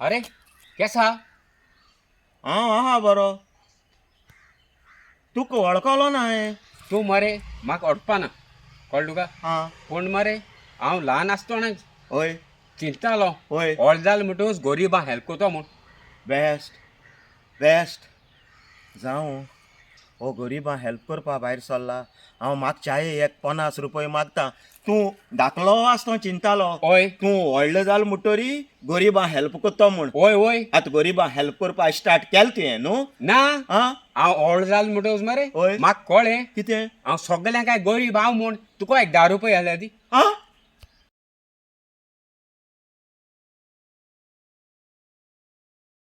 अरे केसा हांव आहा बरो. तुका वळखलो ना हांवें. तूं मरे म्हाका ओडपाना कळ्ळें तुका. आं पूण मरे हांव ल्हान आसतनाच हय चिंततालो हय व्हड जालें म्हणटच गोरिबां हेल्प कोतो म्हूण. बेस्ट बेस्ट जावं हो गरिबां हेल्प करपा भायर सरला. हांव म्हाका चाये एक 50 रुपया मागता. तूं धाकलो आसतना चिंतालो ओय तूं व्हडलो जाल म्हणटरी गरिबां हेल्प कोत्तो म्हूण. ओय ओय आतां गरिबां हेल्प करपा स्टार्ट केलें तुवें न्हू. ना आं हांव व्हड जालें म्हणटच मरे ओय म्हाका कळ्ळें कितें हांव सगळ्यांक काय गरीब हांव म्हूण. तुका एक 10 रुपया जाल्यार दी. आं